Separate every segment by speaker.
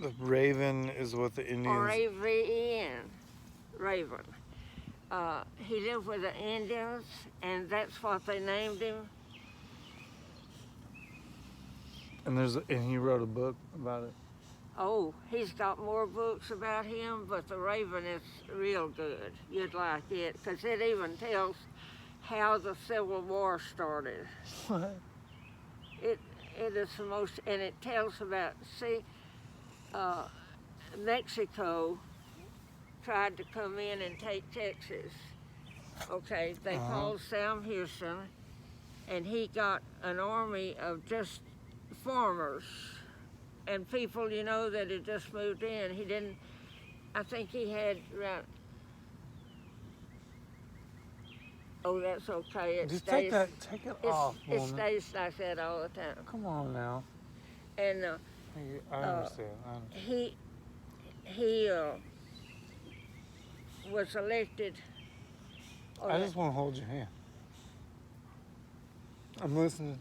Speaker 1: The Raven is what the Indians...
Speaker 2: R-A-V-E-N, Raven. He lived with the Indians, and that's what they named him.
Speaker 1: And he wrote a book about it.
Speaker 2: Oh, he's got more books about him, but the Raven is real good. You'd like it, because it even tells how the Civil War started.
Speaker 1: What?
Speaker 2: It is the most, and it tells about, Mexico tried to come in and take Texas. Okay, they called Sam Houston, and he got an army of just farmers and people, that had just moved in. He didn't, I think he had around, oh, that's okay.
Speaker 1: Just take it off,
Speaker 2: It
Speaker 1: woman.
Speaker 2: stays like that all the time.
Speaker 1: Come on now.
Speaker 2: And
Speaker 1: I understand.
Speaker 2: he was elected.
Speaker 1: I just want to hold your hand. I'm listening.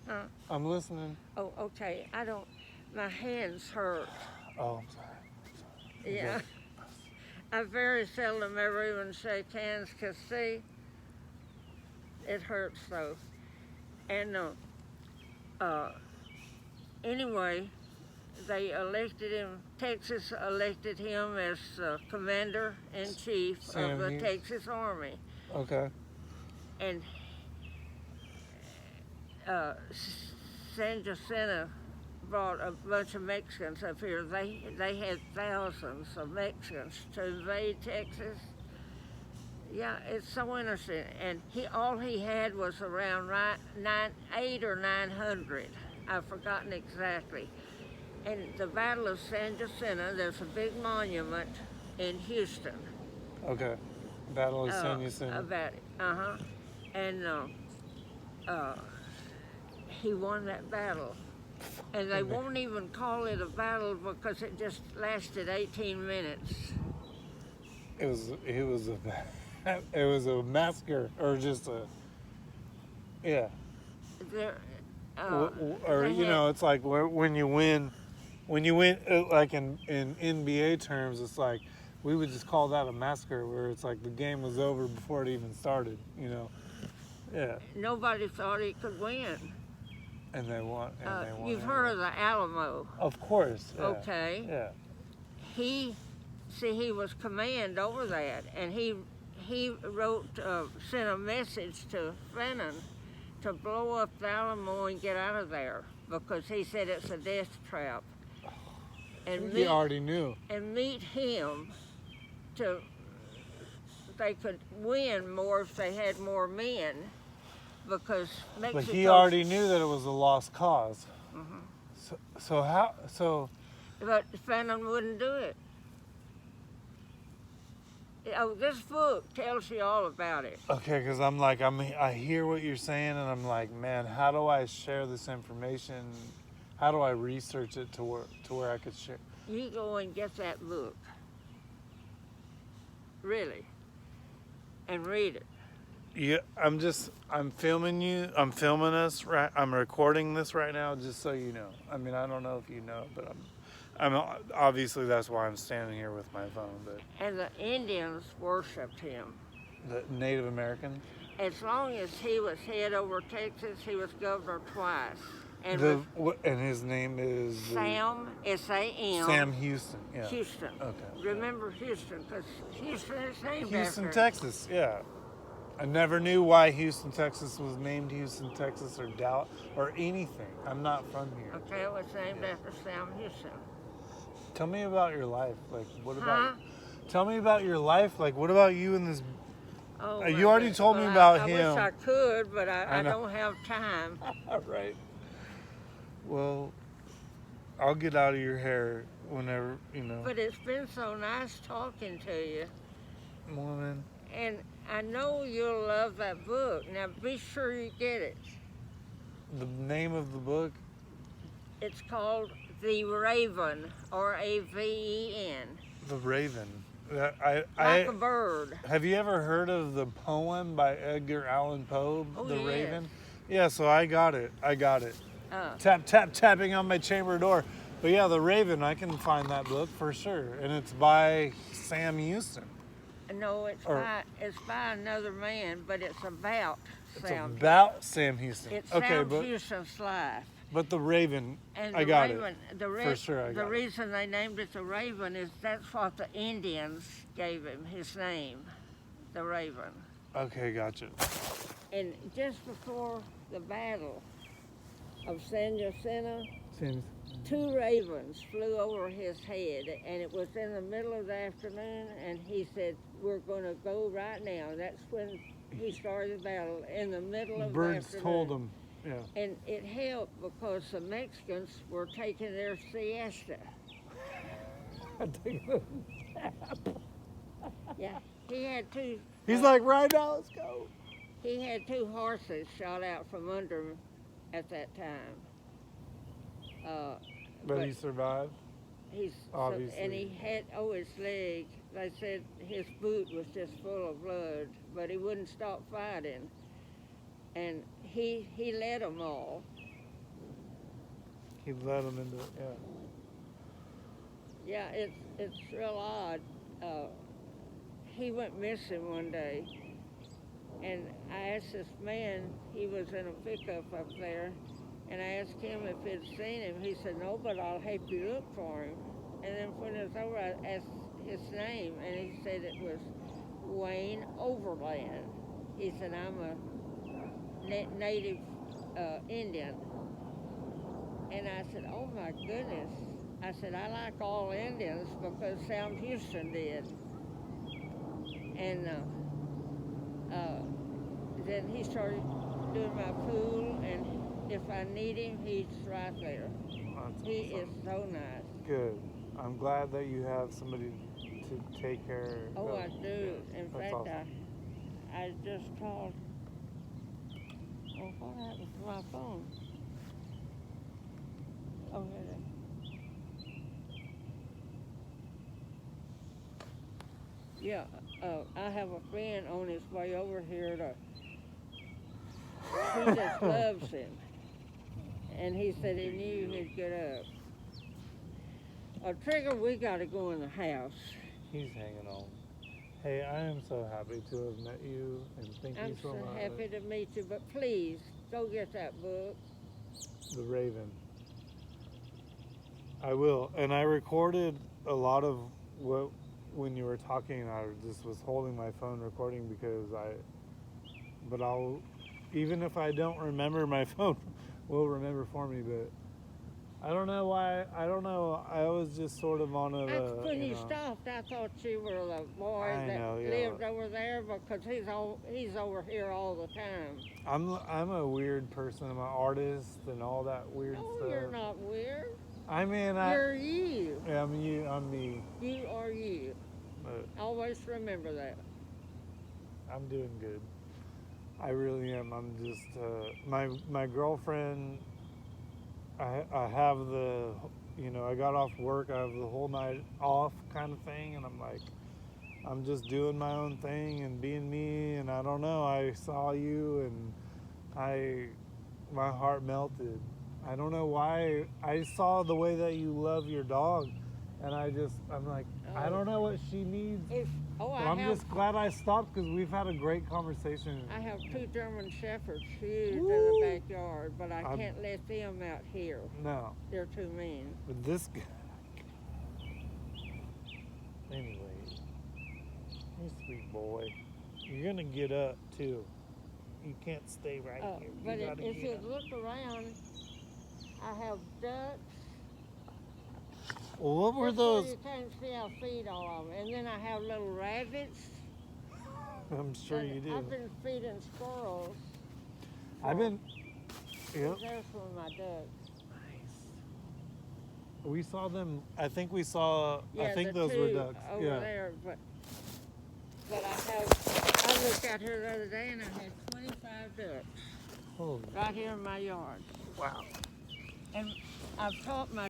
Speaker 2: Huh?
Speaker 1: I'm listening.
Speaker 2: Oh, okay. My hands hurt.
Speaker 1: Oh, I'm sorry.
Speaker 2: Yeah. I very seldom ever even shake hands because, see, it hurts so. And anyway, they elected him, Texas elected him as commander-in-chief of the Texas Army.
Speaker 1: Okay.
Speaker 2: And San Jacinto brought a bunch of Mexicans up here. They had thousands of Mexicans to invade Texas. Yeah, it's so interesting. And all he had was around 8 or 900. I've forgotten exactly. And the Battle of San Jacinto, there's a big monument in Houston.
Speaker 1: Okay. Battle of San Jacinto.
Speaker 2: About it. And he won that battle. And they won't even call it a battle because it just lasted 18 minutes.
Speaker 1: It was a massacre, or just a, yeah. It's like when you win, like in NBA terms, it's like we would just call that a massacre, where it's like the game was over before it even started, Yeah.
Speaker 2: Nobody thought he could win.
Speaker 1: And they won.
Speaker 2: You've heard of the Alamo?
Speaker 1: Of course. Yeah.
Speaker 2: Okay.
Speaker 1: Yeah.
Speaker 2: He was command over that, and he sent a message to Fenton to blow up the Alamo and get out of there because he said it's a death trap. And
Speaker 1: he already knew.
Speaker 2: And meet him they could win more if they had more men. Because Mexico...
Speaker 1: But he already knew that it was a lost cause.
Speaker 2: Mm-hmm. But Fenton wouldn't do it. Oh, this book tells you all about it.
Speaker 1: Okay, because I hear what you're saying, and I'm like, man, how do I share this information? How do I research it to where I could share?
Speaker 2: You go and get that book. Really. And read it.
Speaker 1: Yeah, I'm filming you. I'm filming us, right? I'm recording this right now, just so you know. I mean, I don't know if you know, but I'm obviously that's why I'm standing here with my phone. But
Speaker 2: and the Indians worshipped him.
Speaker 1: The Native American.
Speaker 2: As long as he was head over Texas, he was governor twice. And
Speaker 1: and his name is
Speaker 2: Sam, S-A-M.
Speaker 1: Sam Houston. Yeah.
Speaker 2: Houston.
Speaker 1: Okay.
Speaker 2: Remember Houston, because Houston is named
Speaker 1: Houston,
Speaker 2: after
Speaker 1: Texas. Yeah. I never knew why Houston, Texas was named Houston, Texas, or Dallas, or anything. I'm not from here.
Speaker 2: Okay, it was named after Sam Houston.
Speaker 1: Tell me about your life. Like, what about... Tell me about your life. Like, what about you in this...
Speaker 2: Oh,
Speaker 1: you already told me about him.
Speaker 2: I wish I could, but I don't have time.
Speaker 1: All right. Well, I'll get out of your hair whenever,
Speaker 2: But it's been so nice talking to you.
Speaker 1: Woman.
Speaker 2: And I know you'll love that book. Now, be sure you get it.
Speaker 1: The name of the book?
Speaker 2: It's called The Raven, R-A-V-E-N.
Speaker 1: The Raven.
Speaker 2: Like a bird.
Speaker 1: Have you ever heard of the poem by Edgar Allan Poe, The Raven? Yeah, so I got it. Tap, tap, tapping on my chamber door. But yeah, The Raven, I can find that book for sure, and it's by Sam Houston.
Speaker 2: No,
Speaker 1: Or-
Speaker 2: it's by another man, but it's about
Speaker 1: It's
Speaker 2: Sam.
Speaker 1: about Sam Houston.
Speaker 2: It's
Speaker 1: Okay,
Speaker 2: Sam
Speaker 1: but
Speaker 2: Houston's life.
Speaker 1: The Raven,
Speaker 2: And
Speaker 1: I
Speaker 2: the
Speaker 1: got
Speaker 2: Raven,
Speaker 1: it.
Speaker 2: The
Speaker 1: For sure, I
Speaker 2: the
Speaker 1: got it.
Speaker 2: reason they named it the Raven is that's what the Indians gave him, his name, the Raven.
Speaker 1: Okay, gotcha.
Speaker 2: And just before the battle of San Jacinto,
Speaker 1: Seems
Speaker 2: 2 ravens flew over his head, and it was in the middle of the afternoon, and he said, "We're going to go right now." That's when he started the battle, in the middle of
Speaker 1: birds
Speaker 2: the afternoon.
Speaker 1: told him. Yeah.
Speaker 2: And it helped because the Mexicans were taking their siesta. Yeah, he had 2.
Speaker 1: He's like, right now, let's go.
Speaker 2: He had 2 horses shot out from under him at that time.
Speaker 1: But he survived.
Speaker 2: He's
Speaker 1: Obviously.
Speaker 2: and he had his leg. They said his boot was just full of blood, but he wouldn't stop fighting. And he led them all.
Speaker 1: He led him into it, yeah.
Speaker 2: Yeah, it's real odd. He went missing one day, and I asked this man. He was in a pickup up there, and I asked him if he'd seen him. He said no, but I'll help you look for him. And then when it was over, I asked his name, and he said it was Wayne Overland. He said, "I'm a native Indian." And I said, "Oh my goodness." I said, "I like all Indians because Sam Houston did." And then he started doing my pool, and if I need him, he's right there.
Speaker 1: That's
Speaker 2: He
Speaker 1: awesome.
Speaker 2: is so nice.
Speaker 1: Good. I'm glad that you have somebody to take care
Speaker 2: Oh,
Speaker 1: of.
Speaker 2: I do. In
Speaker 1: That's
Speaker 2: fact,
Speaker 1: awesome.
Speaker 2: I just called. Oh, what happened to my phone? Oh, here it is. Yeah, I have a friend on his way over here to. He just loves him, and he said he knew he'd get up. Trigger, we got to go in the house.
Speaker 1: He's hanging on. Hey, I am so happy to have met you, and thank
Speaker 2: I'm
Speaker 1: you so
Speaker 2: so
Speaker 1: much.
Speaker 2: happy to meet you, but please go get that book.
Speaker 1: The Raven. I will. And I recorded a lot of what when you were talking. I just was holding my phone recording because but I'll, even if I don't remember, my phone will remember for me. But I don't know why. I don't know. I was just sort of on a.
Speaker 2: When you
Speaker 1: know,
Speaker 2: stopped, I thought you were the boy
Speaker 1: I
Speaker 2: that
Speaker 1: know, yeah.
Speaker 2: lived over there because he's over here all the time.
Speaker 1: I'm a weird person. I'm an artist and all that weird
Speaker 2: No,
Speaker 1: stuff.
Speaker 2: you're not weird.
Speaker 1: I mean,
Speaker 2: You're you.
Speaker 1: yeah, I'm you. I'm me.
Speaker 2: You are you.
Speaker 1: But
Speaker 2: Always remember that.
Speaker 1: I'm doing good. I really am. I'm just my girlfriend. I have the, I got off work. I have the whole night off, kind of thing, and I'm just doing my own thing and being me. And I don't know. I saw you, and my heart melted. I don't know why. I saw the way that you love your dog, and I'm like, I don't know what she needs. But I'm just glad I stopped because we've had a great conversation.
Speaker 2: I have 2 German Shepherds huge in the backyard, but I can't let them out here.
Speaker 1: No,
Speaker 2: They're too mean.
Speaker 1: but this guy. Anyway, hey, sweet boy, you're gonna get up too. You can't stay right here.
Speaker 2: But
Speaker 1: You gotta
Speaker 2: if
Speaker 1: get
Speaker 2: you
Speaker 1: up.
Speaker 2: look around, I have ducks.
Speaker 1: Well, what were
Speaker 2: Just so
Speaker 1: those?
Speaker 2: You can't see I feed all of them. And then I have little rabbits.
Speaker 1: I'm sure
Speaker 2: and
Speaker 1: you do.
Speaker 2: I've been feeding squirrels.
Speaker 1: I've been. Yep.
Speaker 2: There's one of my ducks.
Speaker 1: Nice. We saw them. I think we saw.
Speaker 2: Yeah,
Speaker 1: I think
Speaker 2: the
Speaker 1: those were
Speaker 2: 2
Speaker 1: ducks.
Speaker 2: over
Speaker 1: Yeah.
Speaker 2: there, but I looked out here the other day and I had 25 ducks
Speaker 1: Holy.
Speaker 2: right here in my yard.
Speaker 1: Wow.
Speaker 2: And I've taught my